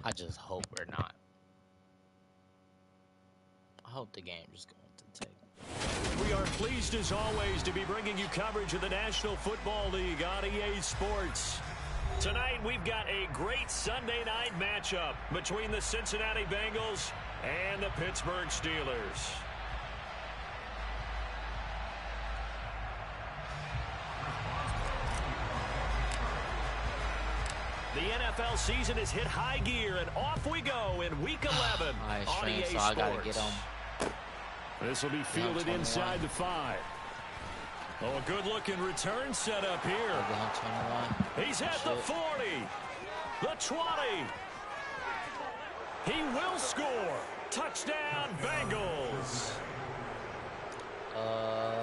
I just hope we're not. I hope the game just going to take. We are pleased as always to be bringing you coverage of the National Football League on EA Sports. Tonight we've got a great Sunday night matchup between the Cincinnati Bengals and the Pittsburgh Steelers. The NFL season has hit high gear, and off we go in Week 11 on EA so Sports. I gotta get This will be fielded inside the 5. Oh, a good-looking return set up here. He's at the 40, the 20. He will score. Touchdown, Bengals.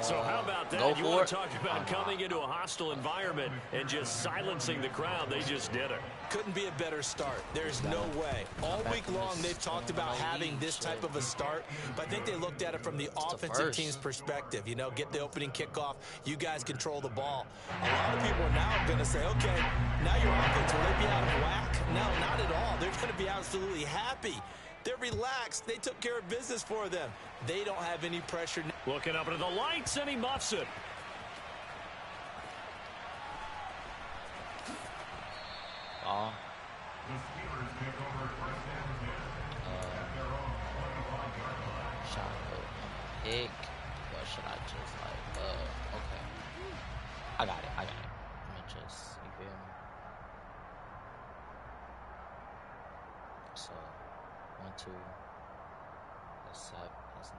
So how about that? You want to talk about coming into a hostile environment and just silencing the crowd? They just did it. Couldn't be a better start. There's no way. All week long, they've talked about having this type of a start, but I think they looked at it from the offensive team's perspective. You know, get the opening kickoff. You guys control the ball. A lot of people are now going to say, okay, now your offense, will they be out of whack? No, not at all. They're going to be absolutely happy. They're relaxed. They took care of business for them. They don't have any pressure. Looking up into the lights, and he muffs it. Shot pick. Or should I just okay. I got it. Let me just, you feel me? So, 1, 2, that's 7, that's 9.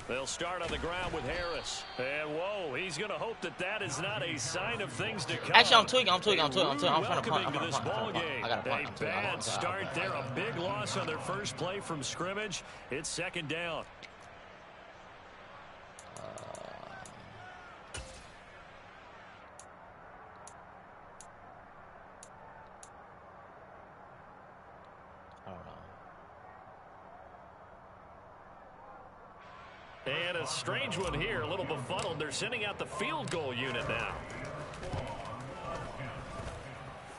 They'll start on the ground with Harris. And, whoa, he's going to hope that that is not a sign of things to come. Actually, I'm tweaking. I'm trying to punt. I got a bad start there. A big loss on their first play from scrimmage. It's second down. And a strange one here, a little befuddled. They're sending out the field goal unit now.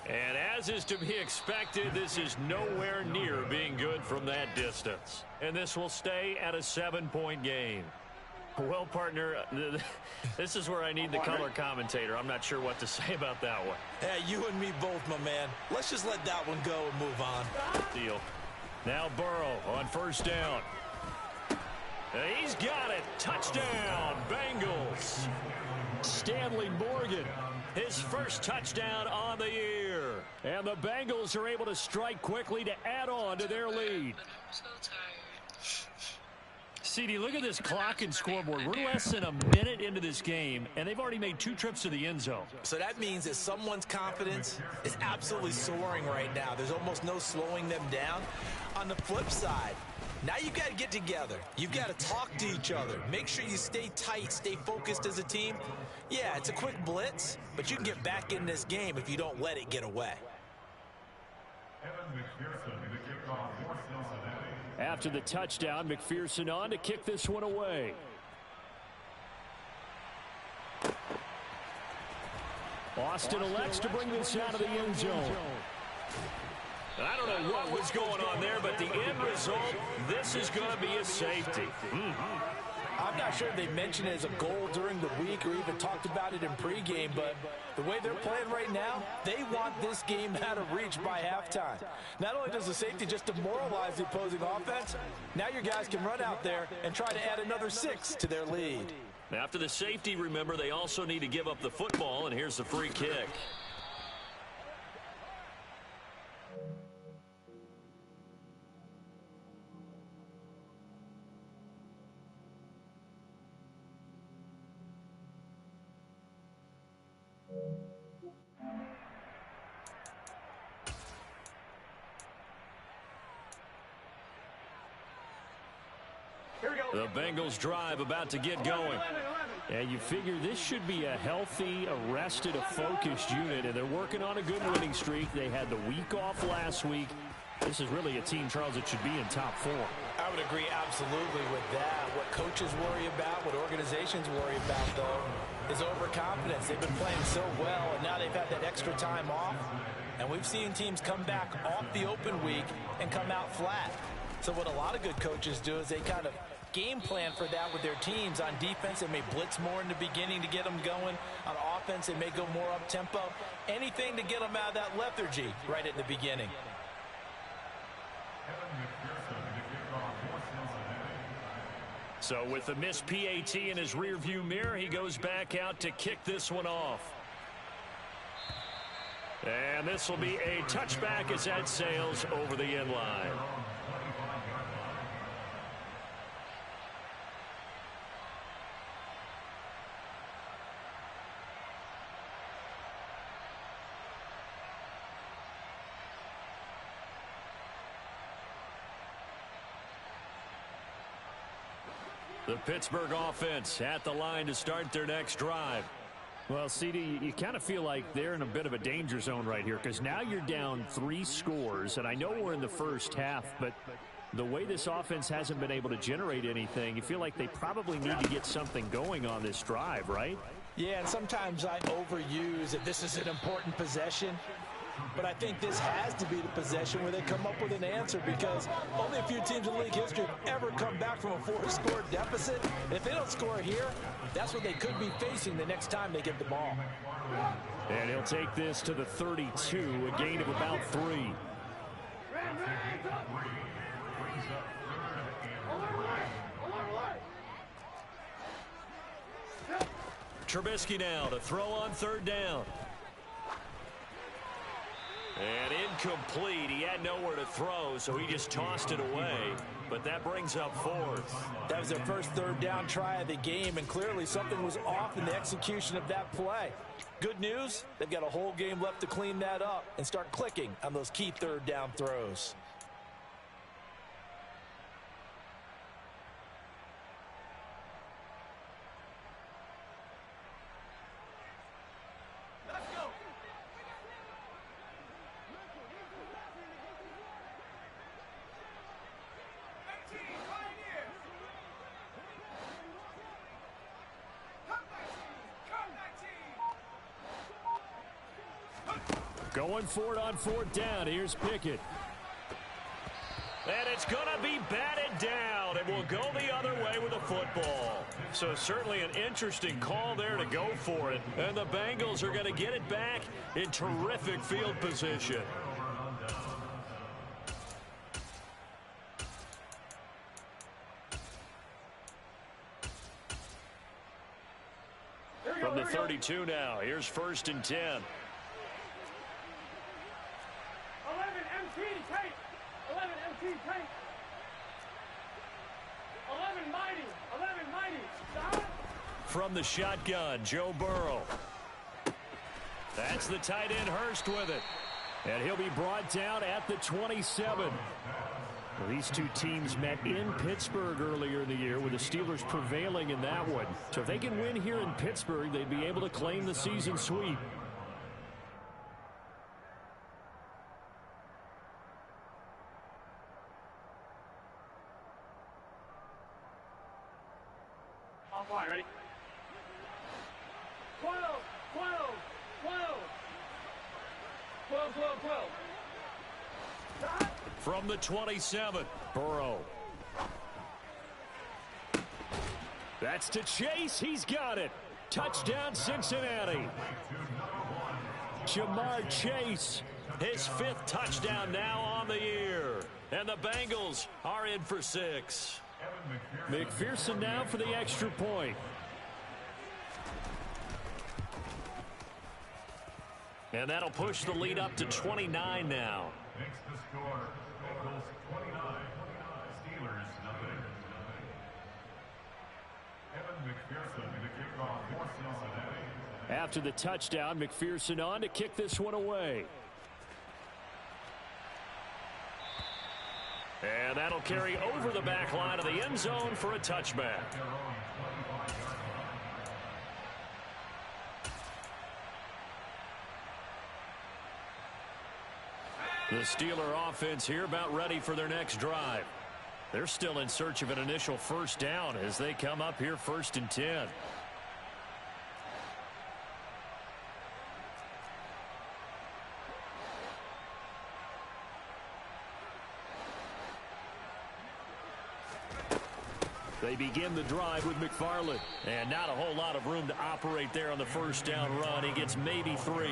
And as is to be expected, this is nowhere near being good from that distance. And this will stay at a 7-point game. Well, partner, this is where I need the color commentator. I'm not sure what to say about that one. Hey, you and me both, my man. Let's just let that one go and move on. Deal. Now Burrow on first down. He's got it. Touchdown, Bengals. Stanley Morgan, his first touchdown on the year. And the Bengals are able to strike quickly to add on to their lead. I'm so tired. CD, look at this clock and scoreboard. We're less than a minute into this game, and they've already made 2 trips to the end zone. So that means that someone's confidence is absolutely soaring right now. There's almost no slowing them down. On the flip side, now you've got to get together. You've got to talk to each other. Make sure you stay tight, stay focused as a team. Yeah, it's a quick blitz, but you can get back in this game if you don't let it get away. After the touchdown, McPherson on to kick this one away. Austin elects to bring this out of the end zone. I don't know what was going on there, but the end result, this is going to be a safety. I'm not sure they mentioned it as a goal during the week or even talked about it in pregame, but the way they're playing right now, they want this game out of reach by halftime. Not only does the safety just demoralize the opposing offense, now your guys can run out there and try to add another 6 to their lead. After the safety, remember, they also need to give up the football, and here's the free kick. The Bengals drive about to get going. And you figure this should be a healthy, arrested, a focused unit, and they're working on a good winning streak. They had the week off last week. This is really a team, Charles, that should be in top form. I would agree absolutely with that. What coaches worry about, what organizations worry about, though, is overconfidence. They've been playing so well, and now they've had that extra time off. And we've seen teams come back off the open week and come out flat. So what a lot of good coaches do is they kind of game plan for that with their teams. On defense, they may blitz more in the beginning to get them going. On offense, they may go more up-tempo. Anything to get them out of that lethargy right at the beginning. So with the missed PAT in his rearview mirror, he goes back out to kick this one off. And this will be a touchback as that sails over the end line. The Pittsburgh offense at the line to start their next drive. Well, CD, you kind of feel like they're in a bit of a danger zone right here because now you're down 3 scores, and I know we're in the first half, but the way this offense hasn't been able to generate anything, you feel like they probably need to get something going on this drive, right? Yeah, and sometimes I overuse if this is an important possession. But I think this has to be the possession where they come up with an answer because only a few teams in league history have ever come back from a 4-score deficit. And if they don't score here, that's what they could be facing the next time they get the ball. And he'll take this to the 32, a gain of about 3. Trubisky now to throw on 3rd down. And incomplete. He had nowhere to throw, so he just tossed it away. But that brings up 4th. That was their first 3rd down try of the game, and clearly something was off in the execution of that play. Good news, they've got a whole game left to clean that up and start clicking on those key 3rd down throws. Going for it on 4th down. Here's Pickett. And it's going to be batted down. It will go the other way with the football. So certainly an interesting call there to go for it. And the Bengals are going to get it back in terrific field position. From the 32 now, here's 1st and 10. 11 MT tight. 11 MT tight. 11 mighty. 11 mighty. Stop. From the shotgun, Joe Burrow. That's the tight end Hurst with it. And he'll be brought down at the 27. Well, these two teams met in Pittsburgh earlier in the year with the Steelers prevailing in that one. So if they can win here in Pittsburgh, they'd be able to claim the season sweep. 12, 12, 12. From the 27, Burrow. That's to Chase. He's got it. Touchdown, Cincinnati. Jamar Chase. his 5th touchdown now on the year. And the Bengals are in for 6. McPherson now for the extra point. And that'll push the lead up to 29 now. Makes the score. Bengals 29. Steelers nothing. Evan McPherson to kick off for Cincinnati. After the touchdown, McPherson on to kick this one away. And that'll carry over the back line of the end zone for a touchback. The Steeler offense here about ready for their next drive. They're still in search of an initial first down as they come up here 1st and 10. They begin the drive with McFarland. And not a whole lot of room to operate there on the first down run. He gets maybe 3.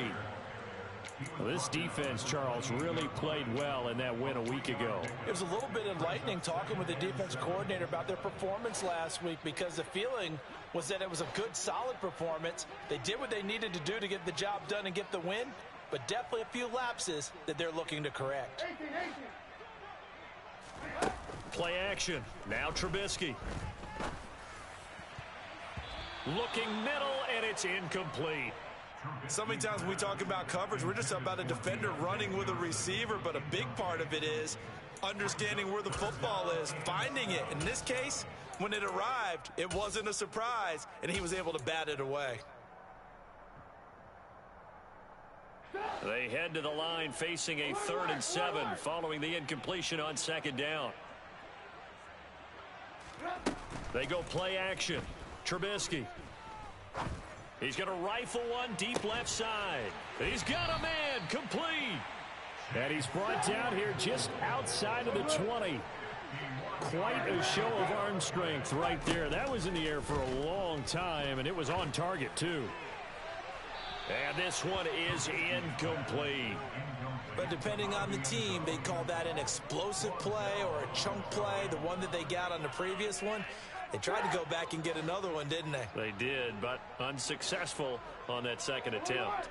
Well, this defense, Charles, really played well in that win a week ago. It was a little bit enlightening talking with the defense coordinator about their performance last week, because the feeling was that it was a good, solid performance. They did what they needed to do to get the job done and get the win, but definitely a few lapses that they're looking to correct. 18, 18. Play action. Now Trubisky. Looking middle, and it's incomplete. So many times when we talk about coverage, we're just about a defender running with a receiver, but a big part of it is understanding where the football is, finding it. In this case, when it arrived, it wasn't a surprise, and he was able to bat it away. They head to the line facing a 3rd and 7 following the incompletion on 2nd down. They go play action. Trubisky. He's going to rifle one deep left side. He's got a man complete. And he's brought down here just outside of the 20. Quite a show of arm strength right there. That was in the air for a long time, and it was on target, too. And this one is incomplete. But depending on the team, they call that an explosive play or a chunk play, the one that they got on the previous one. They tried to go back and get another one, didn't they? They did, but unsuccessful on that 2nd attempt.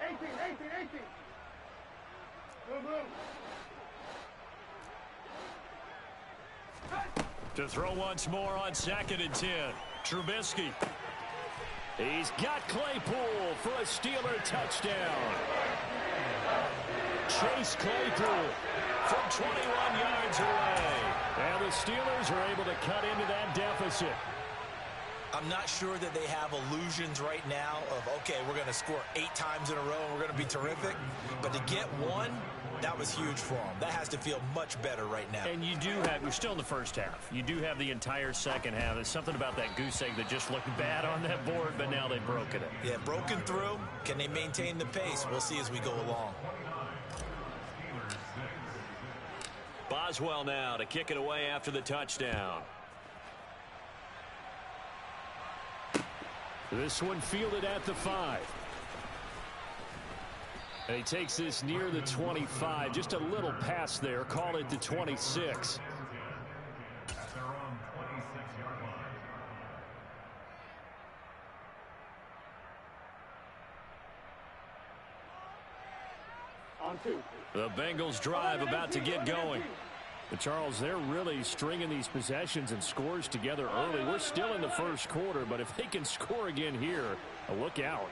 18, 18, 18. Move, move. To throw once more on 2nd and 10. Trubisky. He's got Claypool for a Steeler touchdown. Chase Claypool from 21 yards away. And the Steelers are able to cut into that deficit. I'm not sure that they have illusions right now of, okay, we're going to score 8 times in a row and we're going to be terrific. But to get one, that was huge for them. That has to feel much better right now. And you do have, we're still in the first half. You do have the entire second half. There's something about that goose egg that just looked bad on that board, but now they've broken it. Yeah, broken through. Can they maintain the pace? We'll see as we go along. Boswell now to kick it away after the touchdown. This one fielded at the 5. And he takes this near the 25. Just a little pass there. Call it the 26. On 2. The Bengals drive about to get going. But Charles, they're really stringing these possessions and scores together early. We're still in the first quarter, but if they can score again here, look out.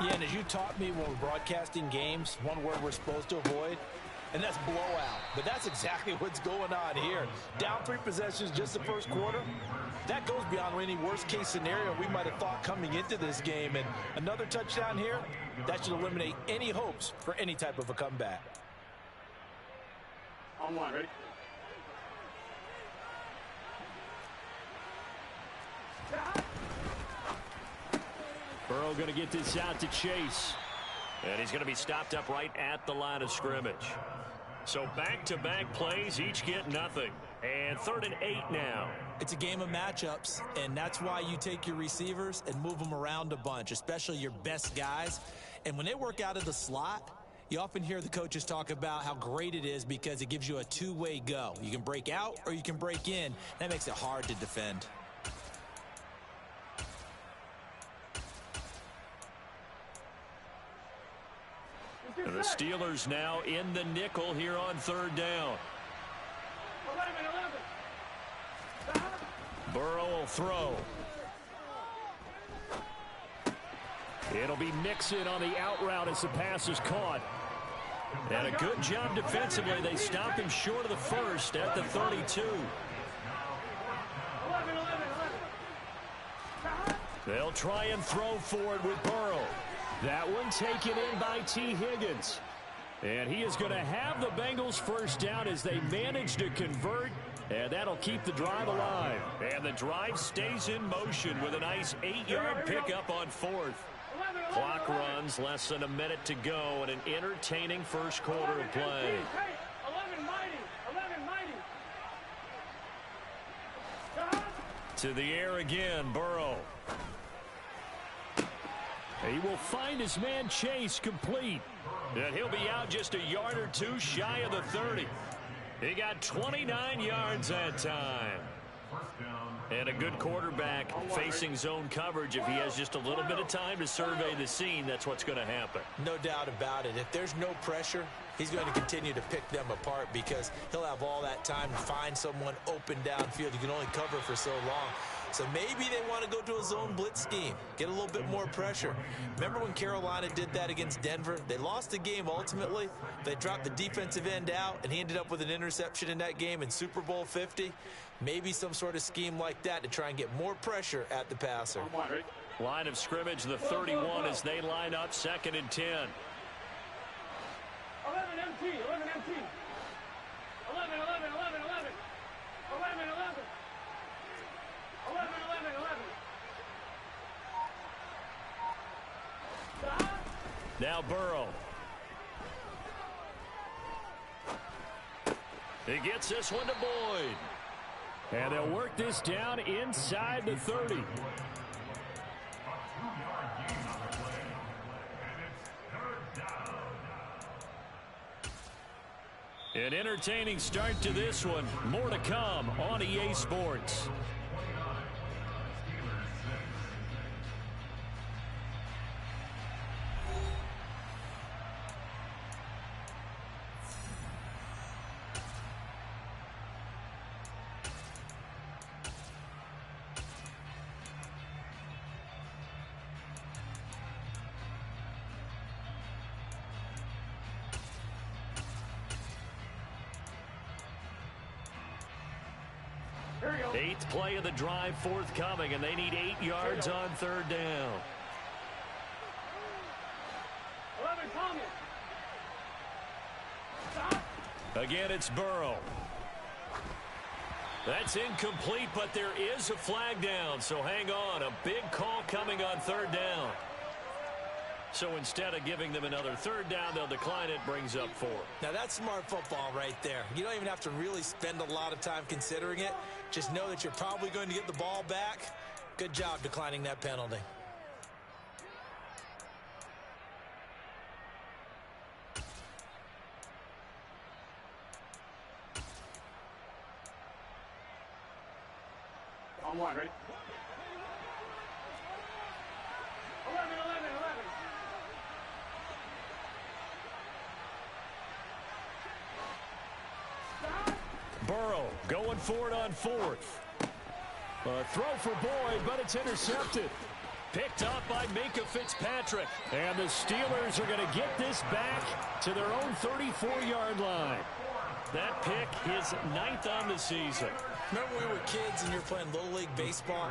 Yeah, and as you taught me when we're broadcasting games, one word we're supposed to avoid, and that's blowout. But that's exactly what's going on here. Down 3 possessions just the first quarter. That goes beyond any worst-case scenario we might have thought coming into this game. And another touchdown here, that should eliminate any hopes for any type of a comeback. On 1, ready? Burrow going to get this out to Chase. And he's going to be stopped up right at the line of scrimmage. So back-to-back plays, each get nothing. And 3rd and 8 now. It's a game of matchups, and that's why you take your receivers and move them around a bunch, especially your best guys. And when they work out of the slot, you often hear the coaches talk about how great it is because it gives you a two-way go. You can break out or you can break in. That makes it hard to defend. And the Steelers now in the nickel here on 3rd down. 11. Burrow will throw. It'll be Mixon on the out route as the pass is caught. And a good job defensively. They stop him short of the first at the 32. 11. They'll try and throw forward with Burrow. That one taken in by T. Higgins. And he is going to have the Bengals first down as they manage to convert. And that'll keep the drive alive. And the drive stays in motion with a nice 8-yard pickup on 4th. Clock runs, less than a minute to go, and an entertaining first quarter of play. 11 mighty. To the air again, Burrow. He will find his man Chase complete. And he'll be out just a yard or two shy of the 30. He got 29 yards that time. And a good quarterback facing zone coverage. If he has just a little bit of time to survey the scene, that's what's going to happen. No doubt about it. If there's no pressure, he's going to continue to pick them apart because he'll have all that time to find someone open downfield. You can only cover for so long. So maybe they want to go to a zone blitz scheme, get a little bit more pressure. Remember when Carolina did that against Denver? They lost the game ultimately. They dropped the defensive end out, and he ended up with an interception in that game in Super Bowl 50. Maybe some sort of scheme like that to try and get more pressure at the passer. Line of scrimmage, the 31 as they line up 2nd and 10. 11 MT. 11. 11. Now Burrow. He gets this one to Boyd. And they'll work this down inside the 30. An entertaining start to this one. More to come on EA Sports. Eighth play of the drive forthcoming, and they need 8 yards on 3rd down. 11 Tommy. Again, it's Burrow. That's incomplete, but there is a flag down, so hang on. A big call coming on 3rd down. So instead of giving them another 3rd down, they'll decline it, brings up 4. Now that's smart football right there. You don't even have to really spend a lot of time considering it. Just know that you're probably going to get the ball back. Good job declining that penalty. On 1, right? 11. Burrow going for it on 4th. A throw for Boyd, but it's intercepted. Picked up by Minka Fitzpatrick. And the Steelers are going to get this back to their own 34-yard line. That pick is 9th on the season. Remember when we were kids and you were playing Little League Baseball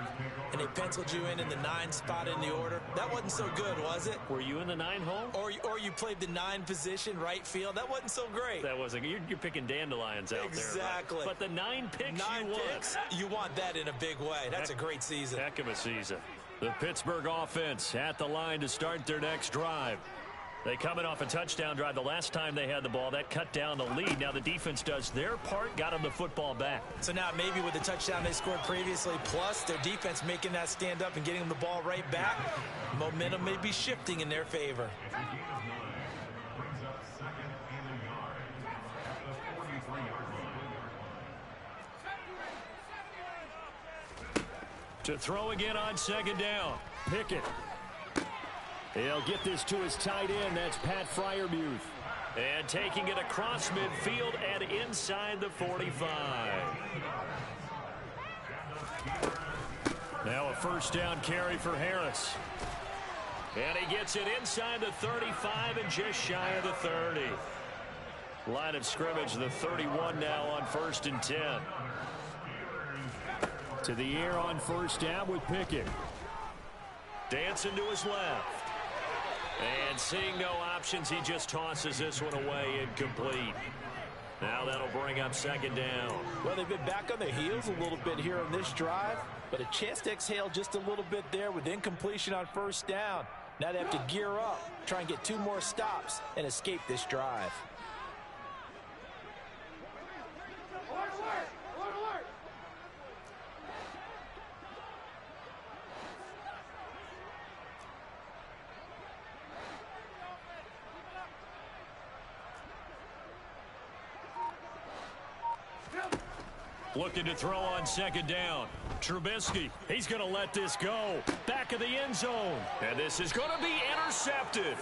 and they penciled you in the 9 spot in the order? That wasn't so good, was it? Were you in the 9 hole? Or you played the 9 position, right field. That wasn't so great. That wasn't. You're picking dandelions out there. Exactly. But the 9 picks you want that in a big way. That's a great season. Heck of a season. The Pittsburgh offense at the line to start their next drive. They coming off a touchdown drive the last time they had the ball. That cut down the lead. Now the defense does their part, got them the football back. So now maybe with the touchdown they scored previously, plus their defense making that stand up and getting them the ball right back, momentum may be shifting in their favor. To throw again on second down. Pickett. He'll get this to his tight end. That's Pat Freiermuth. And taking it across midfield and inside the 45. Now a first down carry for Harris. And he gets it inside the 35 and just shy of the 30. Line of scrimmage, the 31 now on 1st and 10. To the air on first down with Pickett. Dancing to his left. And seeing no options, he just tosses this one away, incomplete. Now that'll bring up second down. Well, they've been back on their heels a little bit here on this drive, but a chance to exhale just a little bit there with incompletion on first down. Now they have to gear up, try and get 2 more stops and escape this drive. Looking to throw on second down. Trubisky, he's going to let this go. Back of the end zone. And this is going to be intercepted.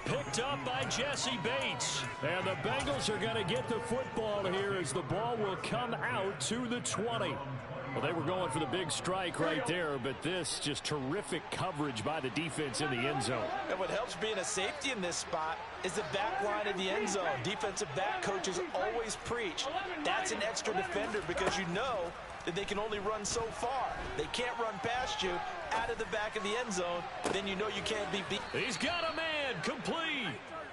Picked up by Jesse Bates. And the Bengals are going to get the football here as the ball will come out to the 20. Well, they were going for the big strike right there, but this just terrific coverage by the defense in the end zone. And what helps being a safety in this spot is the back line of the end zone. Defensive back coaches always preach. That's an extra defender because you know that they can only run so far. They can't run past you out of the back of the end zone. Then you know you can't be beat. He's got a man complete.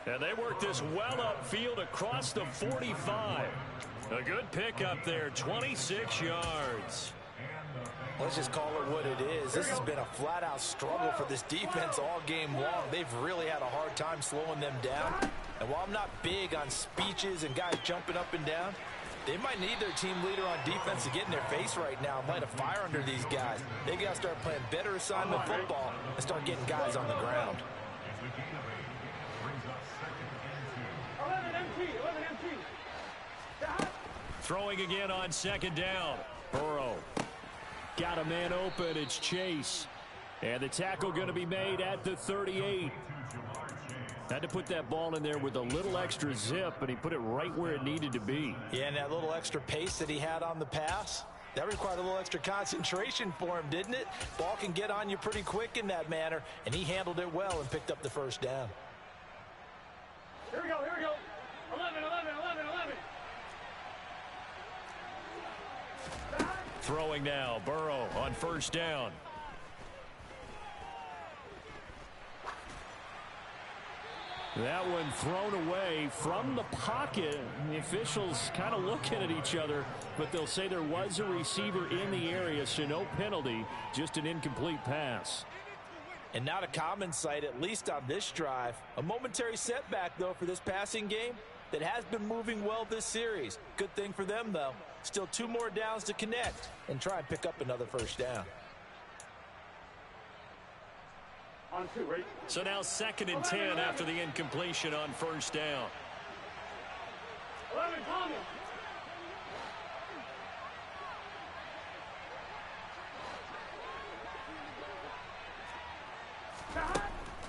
And they work this well upfield across the 45. A good pickup there, 26 yards. Let's just call it what it is. This has been a flat-out struggle for this defense all game long. They've really had a hard time slowing them down. And while I'm not big on speeches and guys jumping up and down, they might need their team leader on defense to get in their face right now and light a fire under these guys. They got to start playing better assignment football and start getting guys on the ground. 11 MT. Throwing again on second down. Burrow. Got a man open. It's Chase. And the tackle going to be made at the 38. Had to put that ball in there with a little extra zip, and he put it right where it needed to be. Yeah, and that little extra pace that he had on the pass, that required a little extra concentration for him, didn't it? Ball can get on you pretty quick in that manner, and he handled it well and picked up the first down. Here we go. 11. Throwing now, Burrow on first down. That one thrown away from the pocket. The officials kind of looking at each other, but they'll say there was a receiver in the area, so no penalty, just an incomplete pass. And not a common sight, at least on this drive. A momentary setback, though, for this passing game that has been moving well this series. Good thing for them, though. Still 2 more downs to connect and try and pick up another first down. On 2, right? So now 2nd and 10 after the incompletion on first down. 11, Tommy.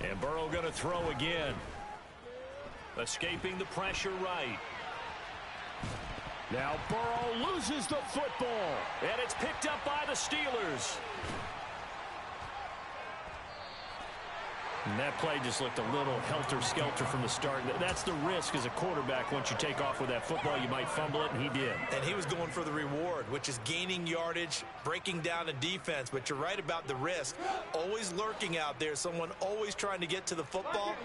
And Burrow going to throw again. Escaping the pressure right. Now Burrow loses the football. And it's picked up by the Steelers. And that play just looked a little helter-skelter from the start. That's the risk as a quarterback. Once you take off with that football, you might fumble it, and he did. And he was going for the reward, which is gaining yardage, breaking down a defense. But you're right about the risk. Always lurking out there, someone always trying to get to the football.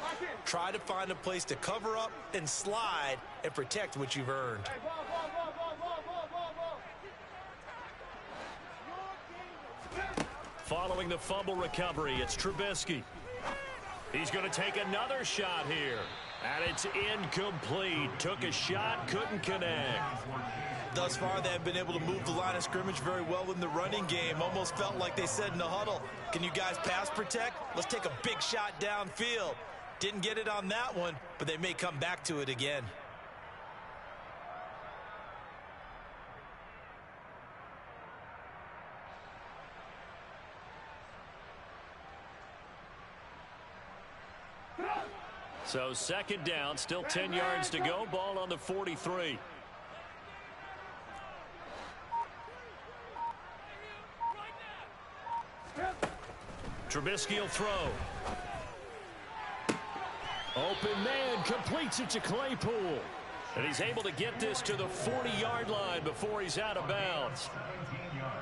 Try to find a place to cover up and slide and protect what you've earned. Following the fumble recovery, it's Trubisky. He's going to take another shot here. And it's incomplete. Took a shot, couldn't connect. Thus far, they have been able to move the line of scrimmage very well in the running game. Almost felt like they said in the huddle, can you guys pass protect? Let's take a big shot downfield. Didn't get it on that one, but they may come back to it again. So second down, still 10 yards to go. Ball on the 43. Trubisky will throw. Open man, completes it to Claypool. And he's able to get this to the 40-yard line before he's out of bounds.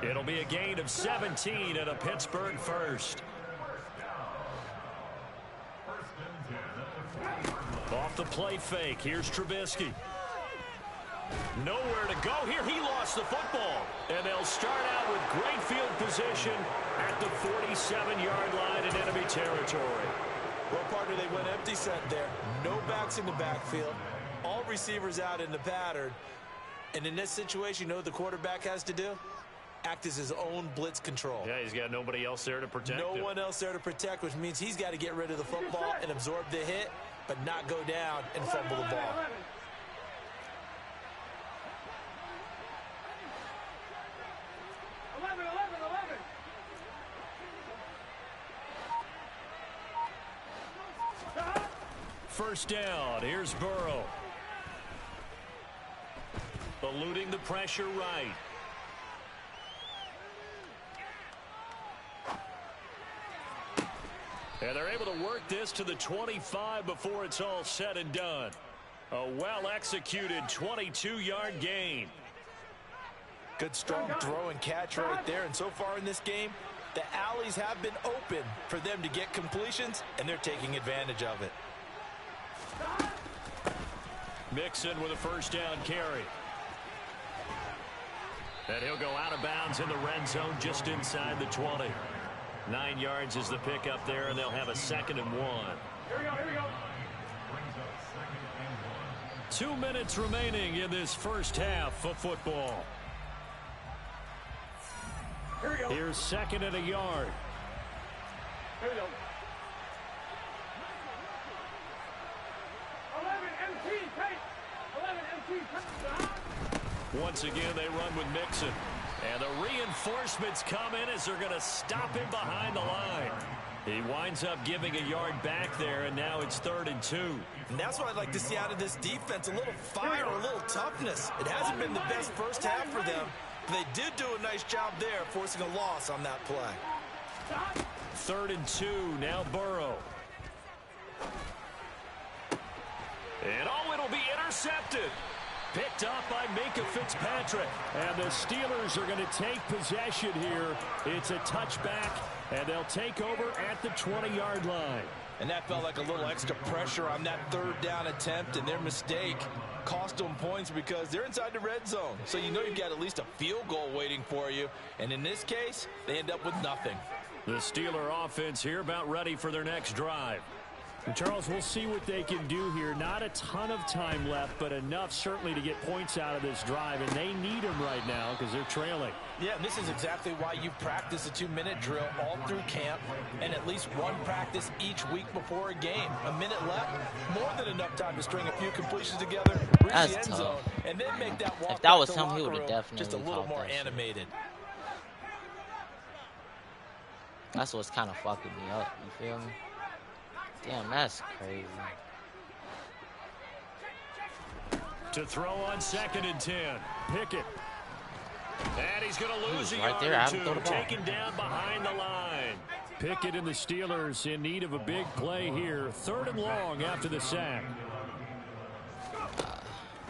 It'll be a gain of 17 and a Pittsburgh first. Off the play fake, here's Trubisky. Nowhere to go here. He lost the football. And they'll start out with great field position at the 47-yard line in enemy territory. Well, partner, they went empty set there. No backs in the backfield. All receivers out in the pattern. And in this situation, you know what the quarterback has to do? Act as his own blitz control. Yeah, he's got nobody else there to protect him. No one else there to protect, which means he's got to get rid of the football and absorb the hit, but not go down and fumble the ball. 11. First down. Here's Burrow. Eluding the pressure right. And they're able to work this to the 25 before it's all said and done. A well-executed 22-yard gain. Good strong throw and catch right there. And so far in this game, the alleys have been open for them to get completions, and they're taking advantage of it. Mixon with a first down carry. And he'll go out of bounds in the red zone just inside the 20. 9 yards is the pickup there, and they'll have a 2nd and 1. Here we go. 2 minutes remaining in this first half of football. Here we go. Here's 2nd and a yard. Here we go. 11 MT, take. 11 MT, take. Once again, they run with Mixon. And the reinforcements come in as they're going to stop him behind the line. He winds up giving a yard back there, and now it's 3rd and 2. And that's what I'd like to see out of this defense, a little fire, a little toughness. It hasn't been the best first half for them, but they did do a nice job there, forcing a loss on that play. 3rd and 2, now Burrow. And it'll be intercepted. Picked up by Minka Fitzpatrick. And the Steelers are going to take possession here. It's a touchback, and they'll take over at the 20-yard line. And that felt like a little extra pressure on that 3rd down attempt, and their mistake cost them points because they're inside the red zone. So you know you've got at least a field goal waiting for you. And in this case, they end up with nothing. The Steeler offense here about ready for their next drive. And Charles, we'll see what they can do here. Not a ton of time left, but enough certainly to get points out of this drive, and they need them right now because they're trailing. Yeah, and this is exactly why you practice a 2-minute drill all through camp and at least one practice each week before a game. A minute left, more than enough time to string a few completions together, reach the end zone, and then make that walk if that was back him, to he locker would have room definitely just a little more that animated. That's what's kind of fucking me up, you feel me? Damn, that's crazy. To throw on 2nd and 10. Pickett. And he's going to lose a right yard there, or two. Taken down behind the line. Pickett and the Steelers in need of a big play here. 3rd and long after the sack.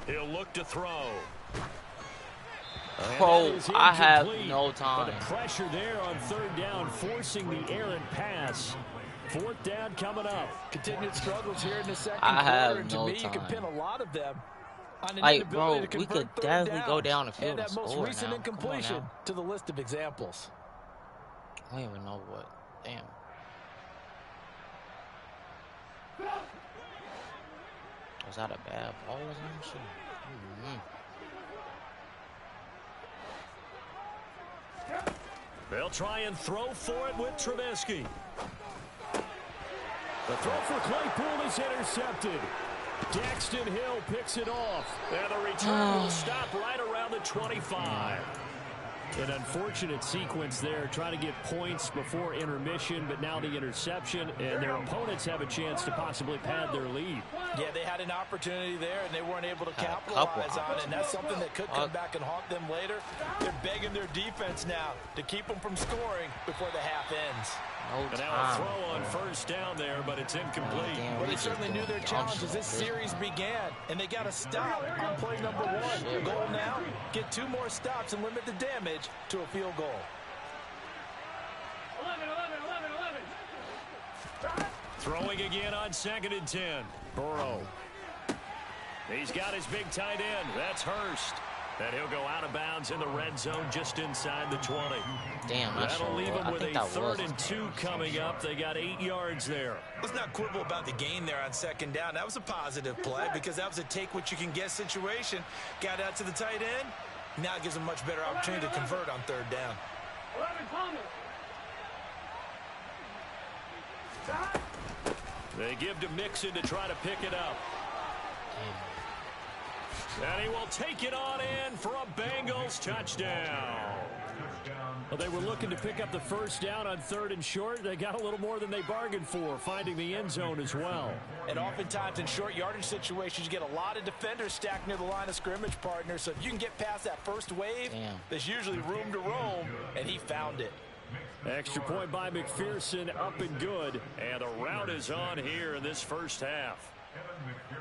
He'll look to throw. Oh, I have no time. But the pressure there on 3rd down, forcing the errant pass. 4th down coming up. Continued struggles here in the second I quarter, have and to no me, you can time. pin a lot of them on an Like, bro, inability to we convert could 3rd definitely go down the field and and that most score recent now. incompletion to the list of examples. I don't even know what. Damn. Was that a bad ball or something? They'll try and throw for it with Trubisky. The throw for Claypool is intercepted. Daxton Hill picks it off. And the return will stop right around the 25. An unfortunate sequence there, trying to get points before intermission, but now the interception, and their opponents have a chance to possibly pad their lead. Yeah, they had an opportunity there, and they weren't able to capitalize on it, and that's something that could come back and haunt them later. They're begging their defense now to keep them from scoring before the half ends. And now a throw on first down there, but it's incomplete. Well, they certainly knew their challenge as this series began, and they got to stop on play number 1. Their goal now, get 2 more stops and limit the damage to a field goal. 11. Throwing again on 2nd and 10. Burrow. He's got his big tight end. That's Hurst. And he'll go out of bounds in the red zone just inside the 20. Damn, that'll leave him with a 3rd and 2 coming up. They got 8 yards there. Let's not quibble about the gain there on 2nd down. That was a positive play because that was a take-what-you-can-get situation. Got out to the tight end. Now it gives them a much better opportunity to convert on 3rd down. 11 Thomas. They give to Mixon to try to pick it up. And he will take it on in for a Bengals touchdown. Well, they were looking to pick up the first down on 3rd and short. They got a little more than they bargained for, finding the end zone as well. And oftentimes in short yardage situations, you get a lot of defenders stacked near the line of scrimmage, partner. So if you can get past that first wave, there's usually room to roam, and he found it. Extra point by McPherson, up and good. And the route is on here in this first half.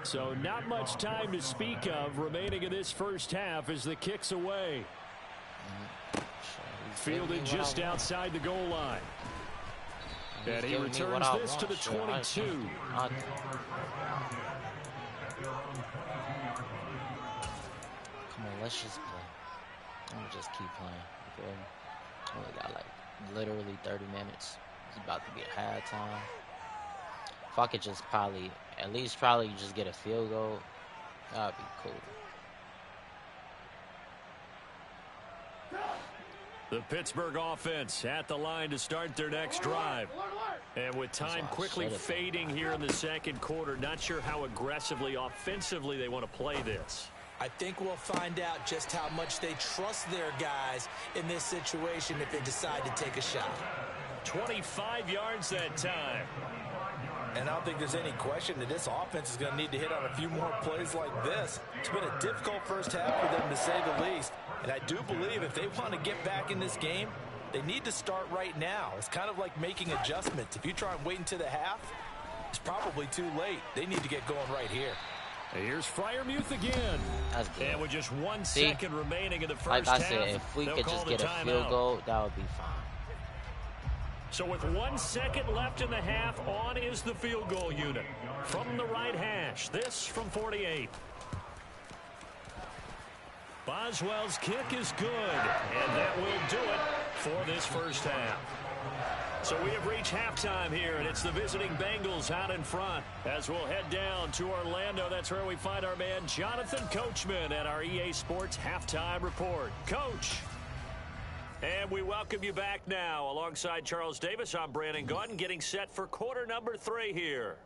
So not much time to speak of remaining in this first half as the kick's away. Fielded just outside the goal line. And he returns this to the 22. Come on, let's just play. I'm gonna just keep playing. Okay? Only got like literally 30 minutes. It's about to be a halftime. If I could just at least just get a field goal, that'd be cool. The Pittsburgh offense at the line to start their next drive. And with time quickly fading here in the 2nd quarter, not sure how aggressively, offensively they want to play this. I think we'll find out just how much they trust their guys in this situation if they decide to take a shot. 25 yards that time. And I don't think there's any question that this offense is going to need to hit on a few more plays like this. It's been a difficult first half for them, to say the least. And I do believe if they want to get back in this game, they need to start right now. It's kind of like making adjustments. If you try and wait until the half, it's probably too late. They need to get going right here. Here's Freiermuth again. That's good. And with just 1 second remaining in the first like I half, said, if we could just get a field goal, that would be fine. So with 1 second left in the half, on is the field goal unit. From the right hash, this from 48. Boswell's kick is good, and that will do it for this first half. So we have reached halftime here, and it's the visiting Bengals out in front. As we'll head down to Orlando, that's where we find our man Jonathan Coachman at our EA Sports Halftime Report. Coach. And we welcome you back now. Alongside Charles Davis, I'm Brandon Gaudin, getting set for quarter number 3 here.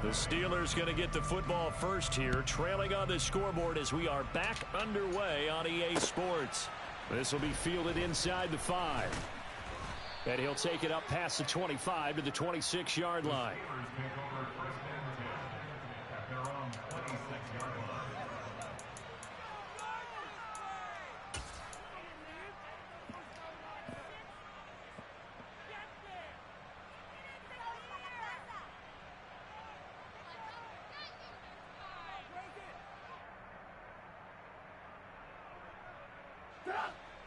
The Steelers going to get the football first here, trailing on the scoreboard as we are back underway on EA Sports. This will be fielded inside the 5. And he'll take it up past the 25 to the 26-yard line.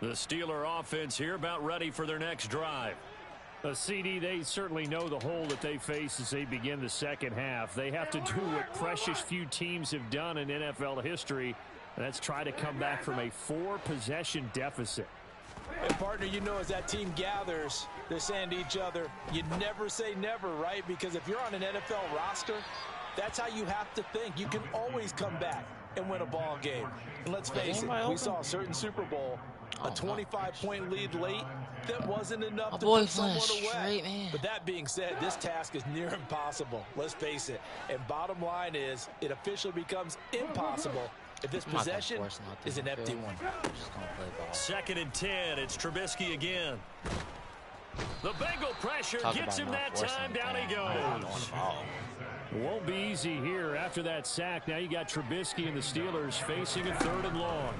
The Steeler offense here about ready for their next drive. CD, they certainly know the hole that they face as they begin the second half. They have to do what precious few teams have done in NFL history, and that's try to come back from a 4-possession deficit. And, partner, you know, as that team gathers, they're saying to each other, you never say never, right? Because if you're on an NFL roster, that's how you have to think. You can always come back and win a ball game. And let's face it, we saw a certain Super Bowl, a 25-point lead late. That wasn't enough to put someone away. But that being said, this task is near impossible. Let's face it. And bottom line is, it officially becomes impossible if this possession is an empty one. Second and 10. It's Trubisky again. The Bengal pressure gets him that time. Down he goes. Won't be easy here after that sack. Now you got Trubisky and the Steelers facing a 3rd and long.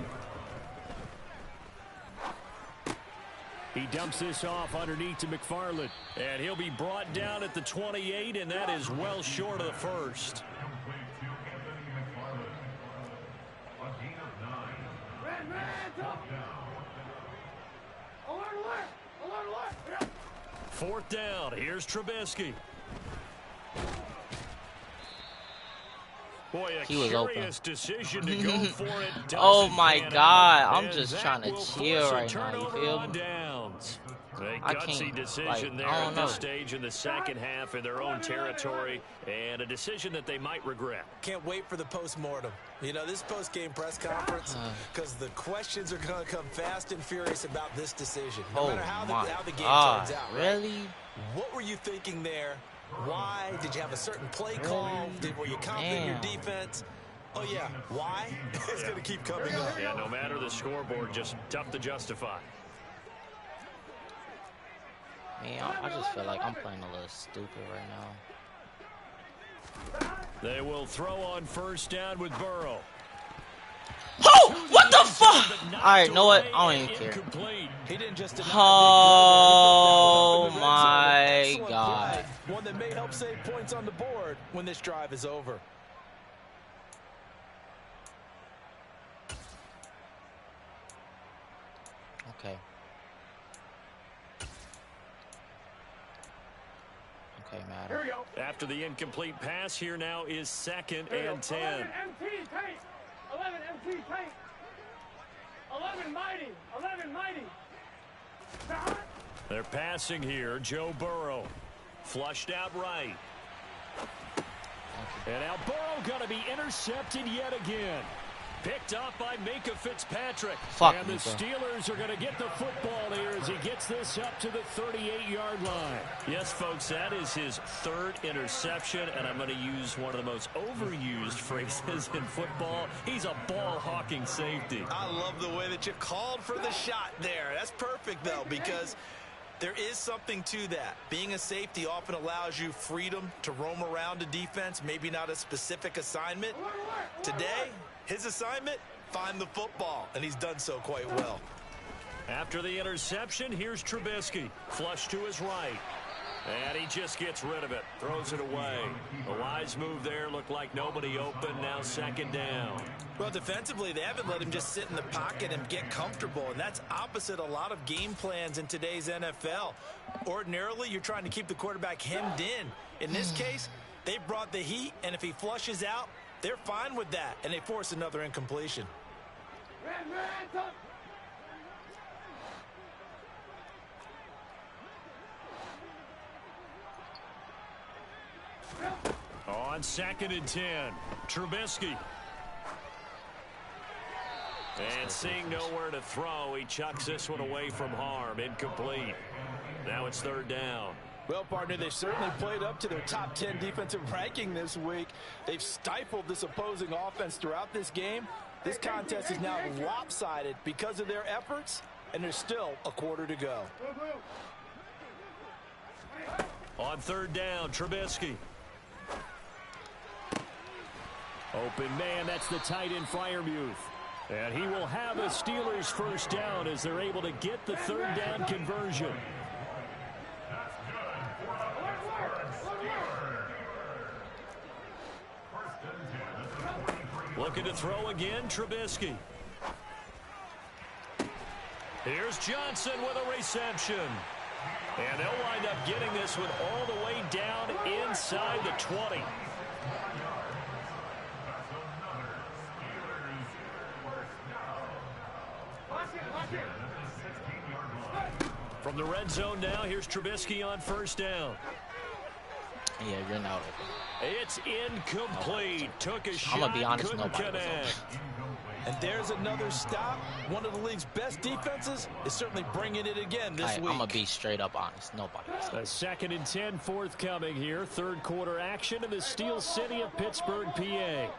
He dumps this off underneath to McFarland. And he'll be brought down at the 28, and that is well short of the first. Fourth down. Here's Trubisky. Boy, a curious decision to go for it. Oh my God, I'm just trying to chill right now, you feel me? Downs. A gutsy decision there at this stage in the second half in their own territory, and a decision that they might regret. Can't wait for the post-mortem. You know, this post-game press conference, because the questions are going to come fast and furious about this decision. No matter how the game turns out. Really? What were you thinking there? Why? Did you have a certain play call? Were you confident in your defense? Oh, yeah. Why? It's going to keep coming up. Yeah, no matter the scoreboard, just tough to justify. Man, I just feel like I'm playing a little stupid right now. They will throw on first down with Burrow. Oh, what the fuck? All right, know what? I don't even care. He didn't just oh my God. One that may help save points on the board when this drive is over. Okay. Okay, Madden. After the incomplete pass, here now is 2nd and 10. 11 MT tight. 11 MT tight. 11 mighty. 11 mighty. They're passing here. Joe Burrow. Flushed out right. And now Burrow going to be intercepted yet again. Picked up by Minka Fitzpatrick. And the Steelers are going to get the football here as he gets this up to the 38-yard line. Yes, folks, that is his 3rd interception, and I'm going to use one of the most overused phrases in football. He's a ball-hawking safety. I love the way that you called for the shot there. That's perfect, though, because there is something to that. Being a safety often allows you freedom to roam around a defense, maybe not a specific assignment. Today, his assignment, find the football, and he's done so quite well. After the interception, here's Trubisky. Flush to his right. And he just gets rid of it. Throws it away. A wise move there. Looked like nobody open. Now 2nd down. Well, defensively, they haven't let him just sit in the pocket and get comfortable, and that's opposite a lot of game plans in today's NFL. Ordinarily, you're trying to keep the quarterback hemmed in. In this case, they brought the heat, and if he flushes out, they're fine with that, and they force another incompletion. On 2nd and 10, Trubisky. And seeing nowhere to throw, he chucks this one away from harm. Incomplete. Now it's 3rd down. Well, partner, they've certainly played up to their top 10 defensive ranking this week. They've stifled this opposing offense throughout this game. This contest is now lopsided because of their efforts, and there's still a quarter to go. On 3rd down, Trubisky. Open man, that's the tight end Freiermuth. And he will have a Steelers first down as they're able to get the 3rd down conversion. Looking to throw again, Trubisky. Here's Johnson with a reception. And they'll wind up getting this one all the way down inside the 20. From the red zone now, here's Trubisky on first down. Yeah, you're not open. It's incomplete. Took a shot, I'm gonna be honest, couldn't nobody was connect. And there's another stop. One of the league's best defenses is certainly bringing it again this week. I'm gonna be straight up honest. Nobody was open. A 2nd and 10 forthcoming here. Third quarter action in the Steel City of Pittsburgh, PA.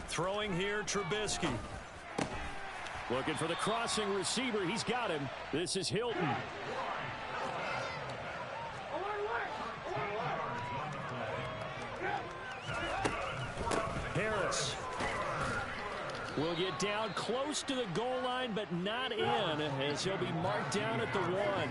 Throwing here, Trubisky. Looking for the crossing receiver. He's got him. This is Hilton. Harris will get down close to the goal line, but not in, as he'll be marked down at the 1.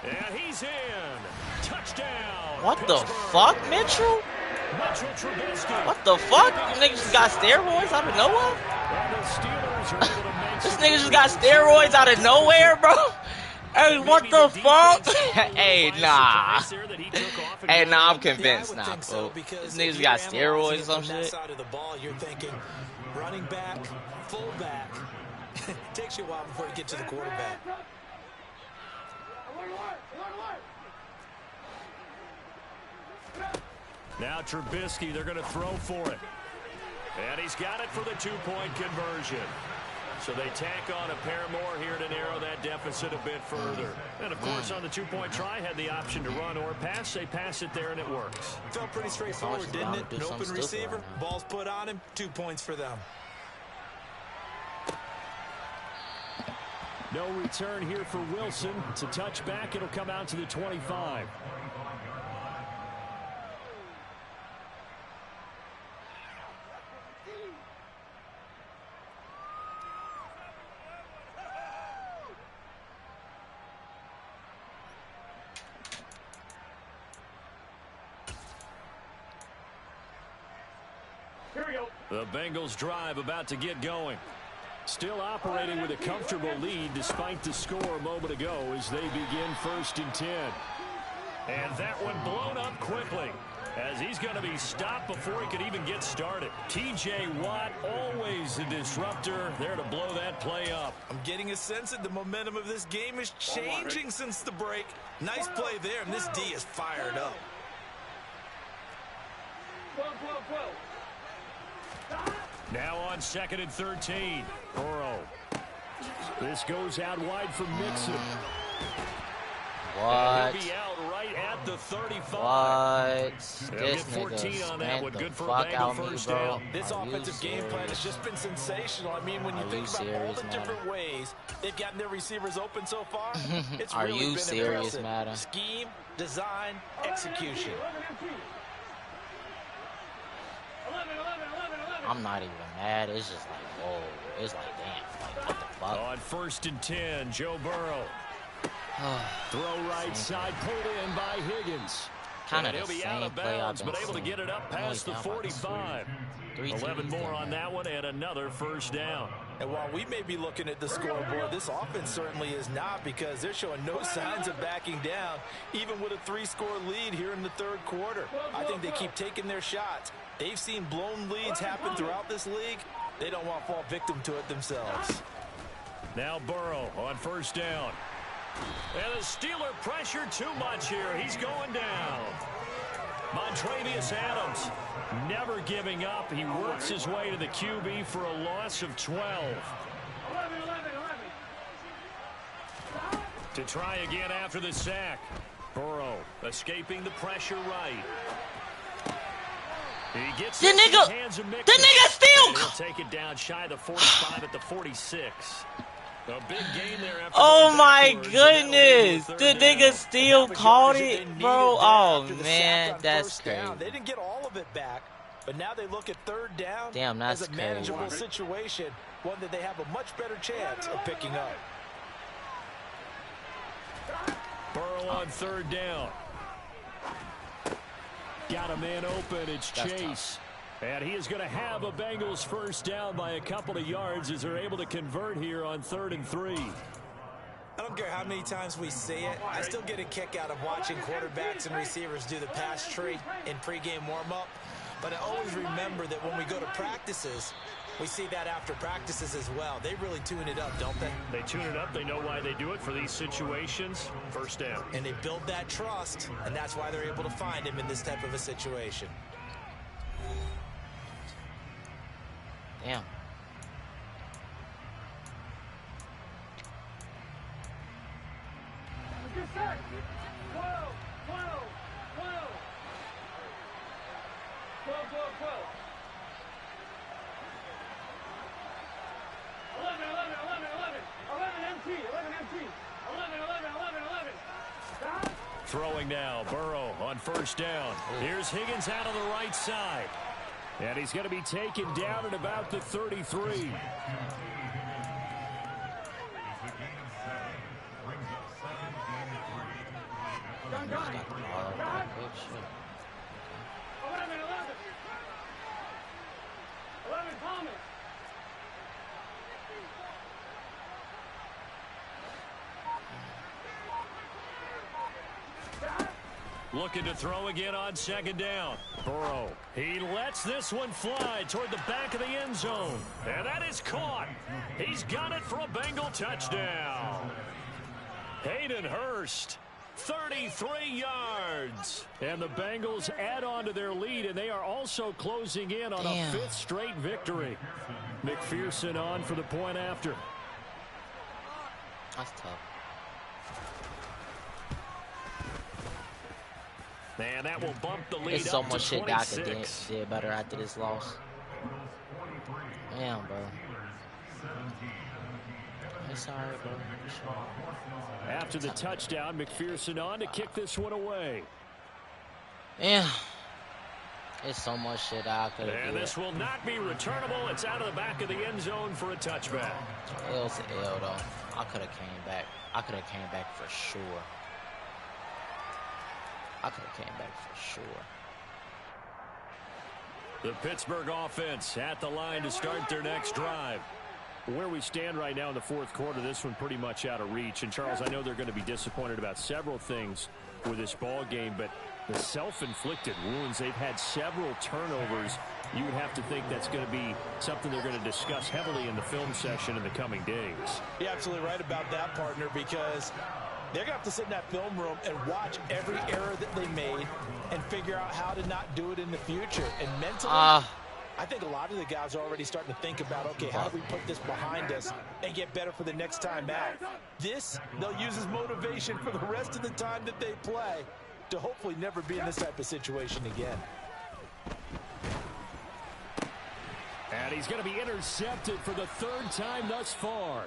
And he's in. Touchdown. What the Pittsburgh. fuck, Mitchell? Mitchell Trubisky. What the fuck? Niggas just got steroids out of nowhere? And the Steelers are able to make This some nigga just got steroids out of nowhere, bro? Hey, what the fuck? Hey, nah. Hey, nah, I'm convinced now, bro. This nigga just got steroids or some shit. Side of the ball, you're thinking running back, fullback. It takes you a while before you get to the quarterback. Now Trubisky, they're going to throw for it. And he's got it for the 2-point conversion. So they tack on a pair more here to narrow that deficit a bit further. And, of course, on the 2-point try, had the option to run or pass. They pass it there, and it works. Felt pretty straightforward, didn't it? An open receiver, ball's put on him, 2 points for them. No return here for Wilson. It's a touchback. It'll come out to the 25. The Bengals drive about to get going. Still operating with a comfortable lead despite the score a moment ago as they begin 1st and 10. And that one blown up quickly as he's going to be stopped before he could even get started. T.J. Watt, always a disruptor, there to blow that play up. I'm getting a sense that the momentum of this game is changing since the break. Nice play there, and this D is fired up. Now on 2nd and 13. Burrow. This goes out wide for Mixon. What? He'll be out right at the 35. What? They'll This get 14 on that nigga one. spent Good the for a fuck Bengal out me, first bro. down. This offensive game plan has just been sensational. I mean, when you think about all the different ways they've gotten their receivers open so far, it's Are really you been serious, impressive. Madden? Scheme, design, execution. I'm not even mad. It's just like, whoa. It's like, damn. Like, what the fuck? On 1st and 10, Joe Burrow. Throw right side, pulled in by Higgins. Kind of He'll the be out same of play I've bounds, been but able to seeing. get it up past the 45. 11 more on that one and another first down. And while we may be looking at the scoreboard, this offense certainly is not, because they're showing no signs of backing down, even with a 3-score lead here in the 3rd quarter. I think they keep taking their shots. They've seen blown leads happen throughout this league. They don't want to fall victim to it themselves. Now Burrow on first down. And the Steeler pressure too much here. He's going down. Montravius Adams never giving up. He works his way to the QB for a loss of 12. To try again after the sack. Burrow escaping the pressure right. He gets The nigga still. He'll take it down shy of the 45 at the 46. A big game there after Oh my goodness. The nigga still caught it, bro. Oh man, that's crazy. They didn't get all of it back, but now they look at 3rd down Damn, that's as a crazy. manageable situation, one that they have a much better chance of picking up. Burrow on third down. Got a man open. It's Chase. And he is going to have a Bengals first down by a couple of yards as they're able to convert here on 3rd and 3. I don't care how many times we see it. I still get a kick out of watching quarterbacks and receivers do the pass tree in pregame warm-up. But I always remember that when we go to practices, we see that after practices as well. They really tune it up, don't they? They tune it up. They know why they do it for these situations. First down. And they build that trust, and that's why they're able to find him in this type of a situation. Damn. Good set. 12, 12, 12. 12, 12, 12. 11, 11, 11, 11. 11 MT, 11 MT. 11, 11, 11, 11. Stop. Throwing now. Burrow on first down. Here's Higgins out on the right side. And he's going to be taken down at about the 33. Gun, gun. 11, 11. Thomas. Looking to throw again on second down. Burrow. He lets this one fly toward the back of the end zone. And that is caught. He's got it for a Bengal touchdown. Hayden Hurst. 33 yards. And the Bengals add on to their lead, and they are also closing in on a 5th straight victory. McPherson on for the point after. That's tough. And that will bump the lead It's so up much to shit that I could 26. did better after this loss. Damn, bro. It's alright, bro. After the touchdown, McPherson on to kick this one away. Yeah. It's so much shit I could have did. And this will not be returnable. It's out of the back of the end zone for a touchback. L's to L, though. I could have came back. I could have came back for sure. I could have came back for sure. The Pittsburgh offense at the line to start their next drive. Where we stand right now in the 4th quarter, this one pretty much out of reach. And, Charles, I know they're going to be disappointed about several things with this ball game, but the self-inflicted wounds, they've had several turnovers. You would have to think that's going to be something they're going to discuss heavily in the film session in the coming days. You're absolutely right about that, partner, because they're going to have to sit in that film room and watch every error that they made and figure out how to not do it in the future. And mentally, I think a lot of the guys are already starting to think about, okay, how do we put this behind us and get better for the next time out? This, they'll use as motivation for the rest of the time that they play to hopefully never be in this type of situation again. And he's going to be intercepted for the 3rd time thus far.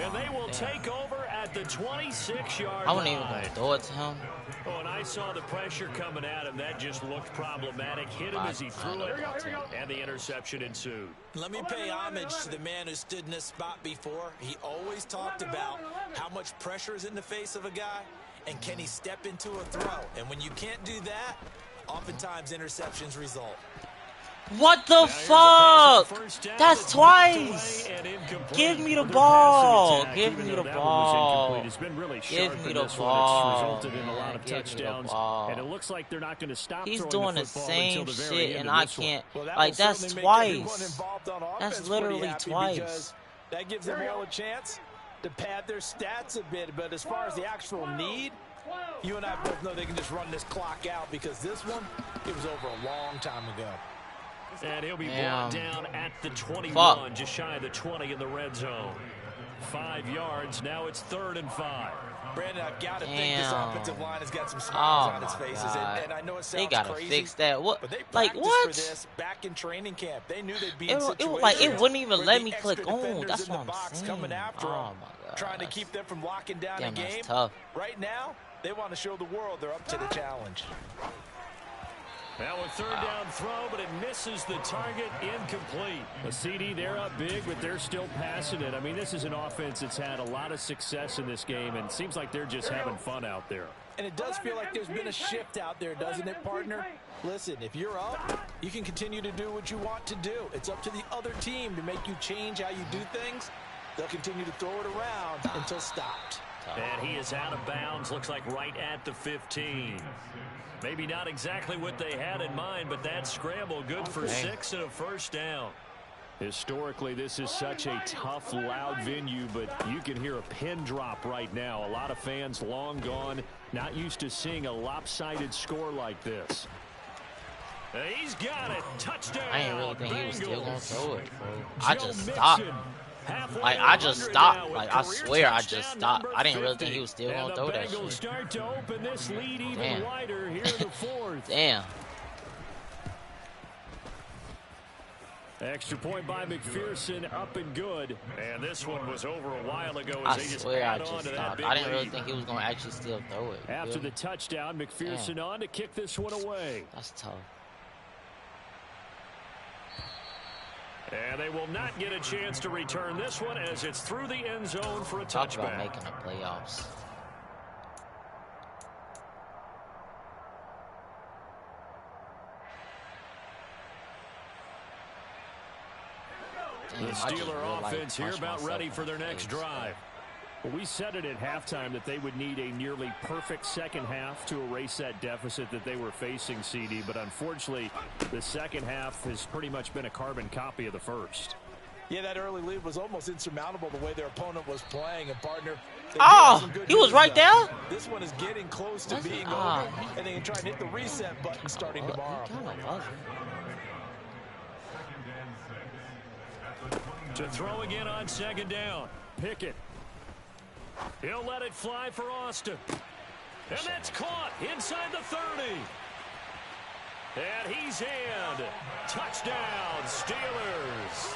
And they will take over at the 26-yard line. I wasn't even going to throw it to him. Oh, and I saw the pressure coming at him. That just looked problematic. Hit him as he threw it, and the interception ensued. Let me pay homage to the man who stood in this spot before. He always talked about how much pressure is in the face of a guy, and can he step into a throw. And when you can't do that, oftentimes interceptions result. What the fuck? That's twice. Give me the ball. Give me the ball. It's been really Give sharp me in the this one. It's ball. resulted in a lot of touchdowns, and it looks like they're not going to stop. He's throwing doing the football same until the very shit, end and of I this one. can't. Well, Like, that's twice. That's literally twice. That gives them all a chance to pad their stats a bit. But as far as the actual need, you and I both know they can just run this clock out, because this one, it was over a long time ago. And he'll be brought down at the 21, just shy of the 20 in the red zone. 5 yards. Now it's 3rd and 5. Brandon, I've got to think this offensive line has got some smiles on its faces. And I know it sounds they gotta crazy, fix that. What? but they Like, practiced what? for this back in training camp. They knew they'd be in It situations like it wouldn't even where let the me extra click on. defenders That's in what the I'm box saying. coming after Oh them, my god. trying to keep them from locking down Damn, a game. that's tough. Right now, they want to show the world they're up to the challenge. Now a third down throw, but it misses the target, incomplete. A CD, they're up big, but they're still passing it. I mean, this is an offense that's had a lot of success in this game, and it seems like they're just having fun out there. And it does feel like there's been a shift out there, doesn't it, partner? Listen, if you're up, you can continue to do what you want to do. It's up to the other team to make you change how you do things. They'll continue to throw it around until stopped. And he is out of bounds, looks like right at the 15. Maybe not exactly what they had in mind, but that scramble good for 6 and a first down. Historically, this is such a tough, loud venue, but you can hear a pin drop right now. A lot of fans long gone, not used to seeing a lopsided score like this. He's got it. Touchdown. I ain't really think he was still gonna throw it, bro. I just Joe stopped. Mixon, Like, I just stopped. Like, I swear I just stopped. I didn't really think he was still gonna throw that shit. Start to open this lead even Damn. wider here in the fourth. Damn. Extra point by McPherson, up and good. And this one was over a while ago as I they just swear I add on just to that stopped. big I didn't really lead. think he was gonna actually still throw it. After the touchdown, McPherson on to kick this one away. That's tough. And they will not get a chance to return this one as it's through the end zone for a Talk about touchback. making the playoffs. Damn, The I just Steeler real offense here punched about myself ready in for the their next face. drive. Well, we said it at halftime that they would need a nearly perfect second half to erase that deficit that they were facing, CD. But unfortunately, the second half has pretty much been a carbon copy of the first. Yeah, that early lead was almost insurmountable the way their opponent was playing. And, partner, Oh, he was right there? This one is getting close to being over, and they can try and hit the reset button starting tomorrow. To throw again on second down. Pickett. He'll let it fly for Austin. And that's caught inside the 30. And he's in. Touchdown, Steelers.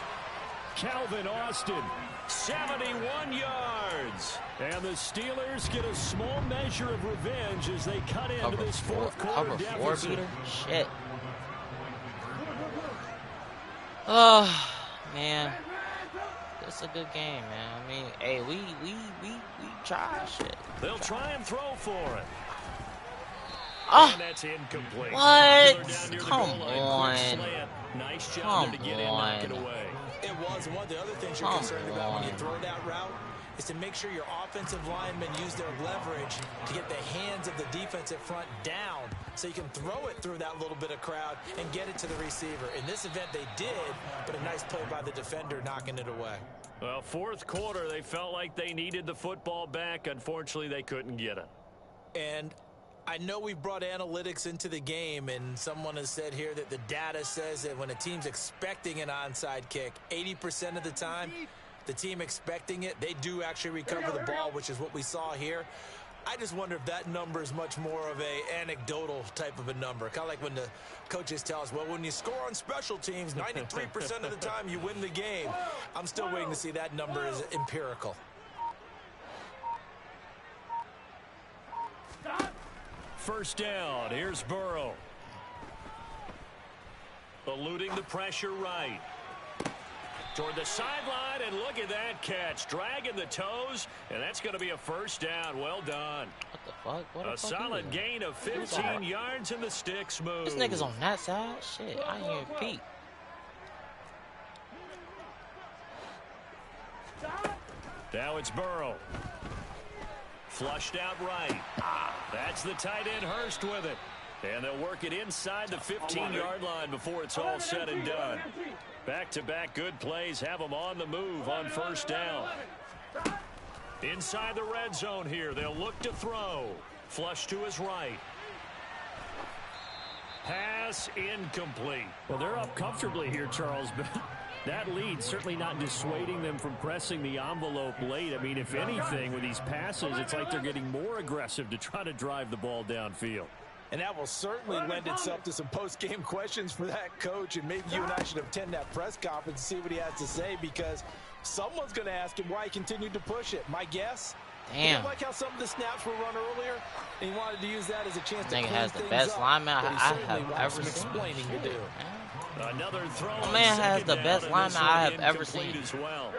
Calvin Austin, 71 yards. And the Steelers get a small measure of revenge as they cut into this fourth quarter deficit. Shit. Oh, man. It's a good game, man. I mean, hey, we try shit. They'll try and throw for it. Oh, and that's incomplete. what? Come on. Nice job there to get in, knock it away. It was. One of the other things you're concerned about when you throw that route is to make sure your offensive linemen use their leverage to get the hands of the defensive front down so you can throw it through that little bit of crowd and get it to the receiver. In this event, they did, but a nice play by the defender knocking it away. Well, fourth quarter, they felt like they needed the football back. Unfortunately, they couldn't get it. And I know we've brought analytics into the game, and someone has said here that the data says that when a team's expecting an onside kick, 80% of the time, the team expecting it, they do actually recover the ball, which is what we saw here. I just wonder if that number is much more of a anecdotal type of a number. Kind of like when the coaches tell us, well, when you score on special teams, 93% of the time you win the game. I'm still waiting to see that number is empirical. First down, here's Burrow. Eluding the pressure right. Toward the sideline, and look at that catch. Dragging the toes, and that's going to be a first down. Well done. What the fuck? What the a fuck solid gain of 15 yards, and the sticks move. This nigga's on that side? Shit, I ain't even peep. Now it's Burrow. Flushed out right. That's the tight end Hurst with it. And they'll work it inside the 15-yard line before it's all said and done. Back-to-back good plays have them on the move on first down. Inside the red zone here, they'll look to throw. Flush to his right. Pass incomplete. Well, they're up comfortably here, Charles, but that lead certainly not dissuading them from pressing the envelope late. I mean, if anything, with these passes, it's like they're getting more aggressive to try to drive the ball downfield. And that will certainly lend itself to some post-game questions for that coach. And maybe you and I should attend that press conference and see what he has to say, because someone's going to ask him why he continued to push it. My guess, Damn. Like how some of the snaps were run earlier, and he wanted to use that as a chance to Nigga clean has the things best up, lineman I but he have certainly wants ever some seen. explaining to do. Another throw. My man has the best lineman I have ever incomplete seen. as well.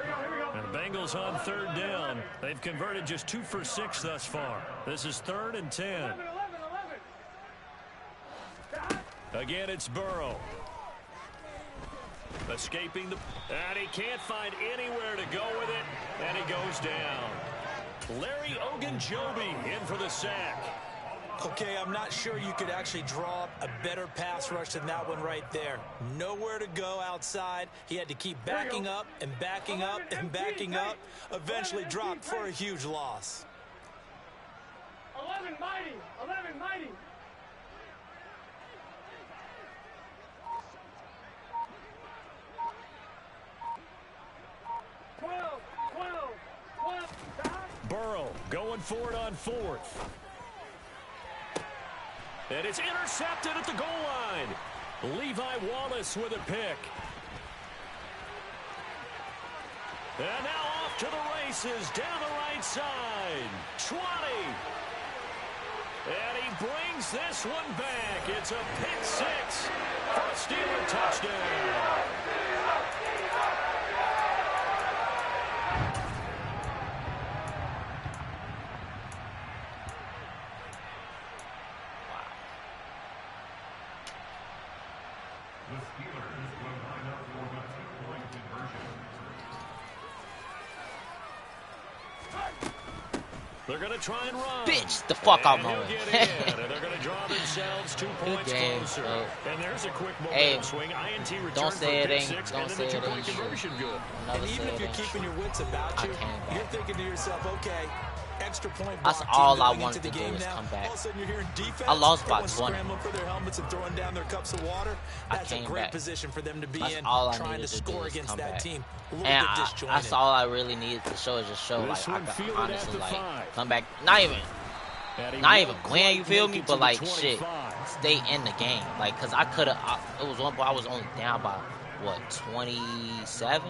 And the Bengals on third down. They've converted just 2 for 6 thus far. This is 3rd and 10. Again, it's Burrow. Escaping the... And he can't find anywhere to go with it. And he goes down. Larry Ogunjobi in for the sack. Okay, I'm not sure you could actually draw up a better pass rush than that one right there. Nowhere to go outside. He had to keep backing up and backing up and backing up. Eventually dropped for a huge loss. 11 mighty. 11 mighty. Burrow going for it on 4th. And it's intercepted at the goal line. Levi Wallace with a pick. And now off to the races down the right side. 20. And he brings this one back. It's a pick 6 for a Steeler touchdown. The Steelers will line up for the 2-point conversion. They're going to try and run. Bitch, the fuck out And my he'll way. get in, and they're going to draw themselves 2 points game, closer. bro. And there's a quick momentum Hey, swing. INT return don't say for it pick ain't. 6, Don't and then say the it 2-point ain't conversion good. Another And even say if it you're ain't keeping true. your wits about I you, came back. you're thinking to yourself, okay, extra point That's block all team I going wanted into the to do game is now. come back. All of a sudden you're hearing defense. I lost by Everyone's 20. scrambling for their helmets and throwing down their cups of water. I That's a came great back. position for them to be That's in, all I trying to needed to do score is against come that back. team. A little And bit disjointed. that's all I really needed to show is just show This like I one could fielded honestly at the like 5. come back. Not even win, you feel me? Make it to But the like 25. shit, stay in the game. Like, cause I could have. It was one point I was only down by what 27.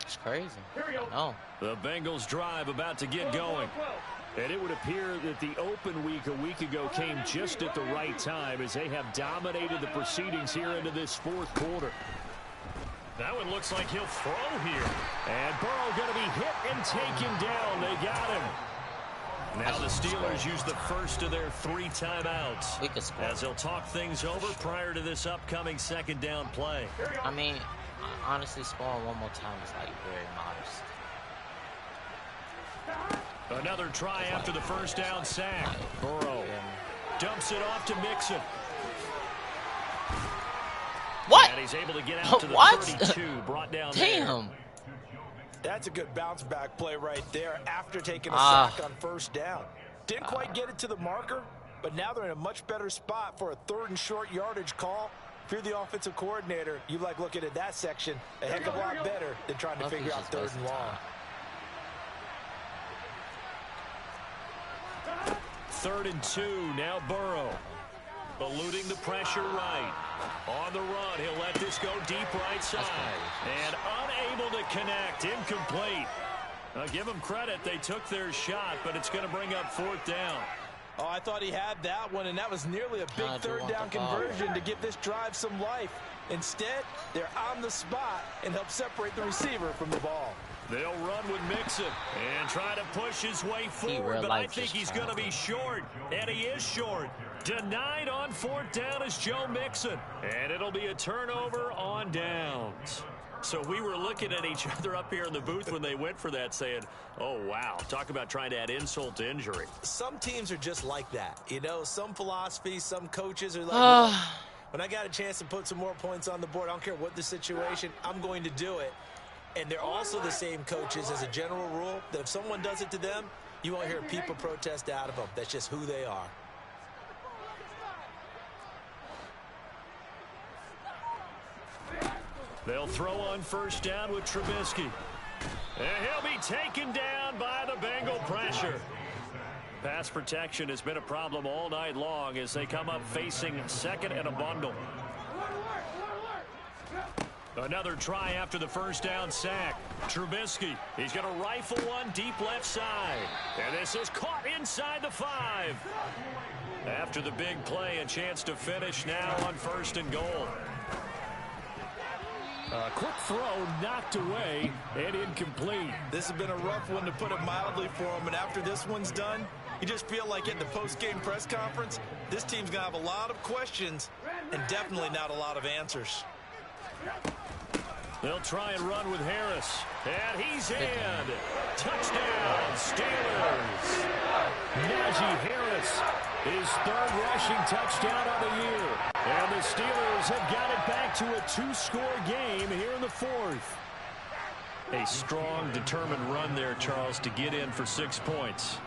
It's crazy. I know. The Bengals drive about to get going. And it would appear that the open week a week ago came just at the right time as they have dominated the proceedings here into this 4th quarter. That one looks like he'll throw here. And Burrow going to be hit and taken down. They got him. Now the Steelers use the first of their 3 timeouts We could score. as they'll talk things over prior to this upcoming 2nd down play. I mean, honestly, scoring one more time is like very modest. Another try after the first down sack. Burrow dumps it off to Mixon. What? And he's able to get out to the What? 32, brought down there. Damn. That's a good bounce back play right there after taking a Ah. sack on first down. Didn't quite get it to the marker, but now they're in a much better spot for a 3rd and short yardage call. If you're the offensive coordinator, you like looking at that section a heck of a lot better than trying to figure out 3rd and long. 3rd and 2, now Burrow. Eluding the pressure right. On the run, he'll let this go deep right side. And unable to connect, incomplete. Give them credit, they took their shot, but it's going to bring up 4th down. Oh, I thought he had that one, and that was nearly a big 3rd down conversion to give this drive some life. Instead, they're on the spot and help separate the receiver from the ball. They'll run with Mixon and try to push his way forward, but I think he's going to be short, and he is short. Denied on 4th down is Joe Mixon, and it'll be a turnover on downs. So we were looking at each other up here in the booth when they went for that saying, oh, wow, talk about trying to add insult to injury. Some teams are just like that. You know, some philosophies, some coaches are like, when I got a chance to put some more points on the board, I don't care what the situation, I'm going to do it. And they're also the same coaches as a general rule that if someone does it to them, you won't hear people protest out of them. That's just who they are. They'll throw on 1st down with Trubisky. And he'll be taken down by the Bengal pressure. Pass protection has been a problem all night long as they come up facing 2nd and a bundle. Another try after the first down sack. Trubisky, he's going to rifle one deep left side. And this is caught inside the 5. After the big play, a chance to finish now on 1st and goal. A quick throw knocked away and incomplete. This has been a rough one, to put it mildly, for him. And after this one's done, you just feel like at the post-game press conference, this team's going to have a lot of questions and definitely not a lot of answers. They'll try and run with Harris. And he's in. Touchdown, Steelers. Najee Harris, his 3rd rushing touchdown of the year. And the Steelers have got it back to a 2-score game here in the 4th. A strong, determined run there, Charles, to get in for 6 points.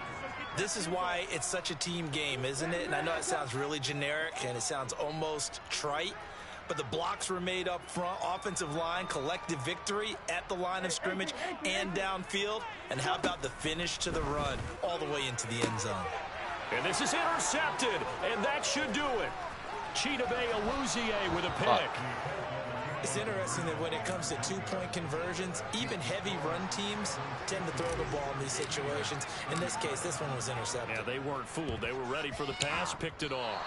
This is why it's such a team game, isn't it? And I know it sounds really generic and it sounds almost trite, but the blocks were made up front, offensive line, collective victory at the line of scrimmage and downfield. And how about the finish to the run all the way into the end zone? And this is intercepted, and that should do it. Chidobe Awuzie with a pick. It's interesting that when it comes to 2-point conversions, even heavy run teams tend to throw the ball in these situations. In this case, this one was intercepted. Yeah, they weren't fooled. They were ready for the pass, picked it off.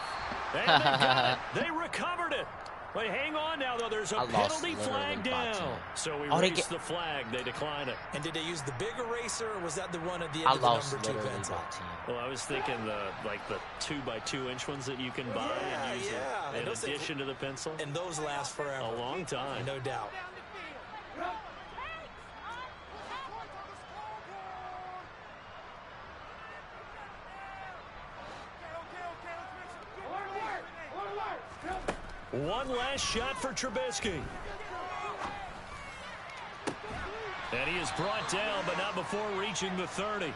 And they got it. They recovered it. Wait, hang on now, though. There's a penalty flag down. So we raised the flag. They declined it. And did they use the big eraser, or was that the one at the end of the number 2 pencil? Well, I was thinking the 2x2-inch ones that you can buy and use in addition to the pencil. And those last forever. A long time. No doubt. One last shot for Trubisky. And he is brought down, but not before reaching the 30.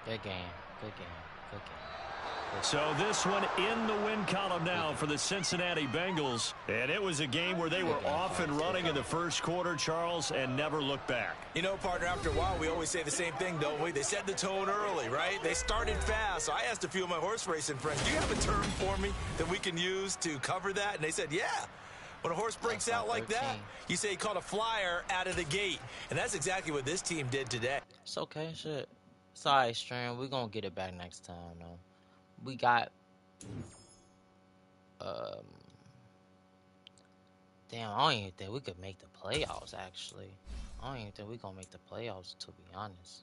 Good game. Good game. Good game. So this one in the win column now for the Cincinnati Bengals. And it was a game where they were off and running in the first quarter, Charles, and never looked back. You know, partner, after a while, we always say the same thing, don't we? They set the tone early, right? They started fast. So I asked a few of my horse racing friends, do you have a term for me that we can use to cover that? And they said, yeah. When a horse breaks out like that, you say he caught a flyer out of the gate. And that's exactly what this team did today. It's okay, shit. It's all right, Stram. We're going to get it back next time, though. We got, damn, I don't even think we could make the playoffs, actually. I don't even think we're going to make the playoffs, to be honest.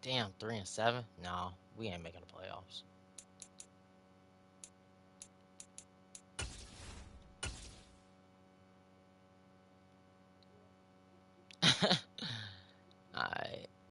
Damn, 3-7? No, we ain't making the playoffs.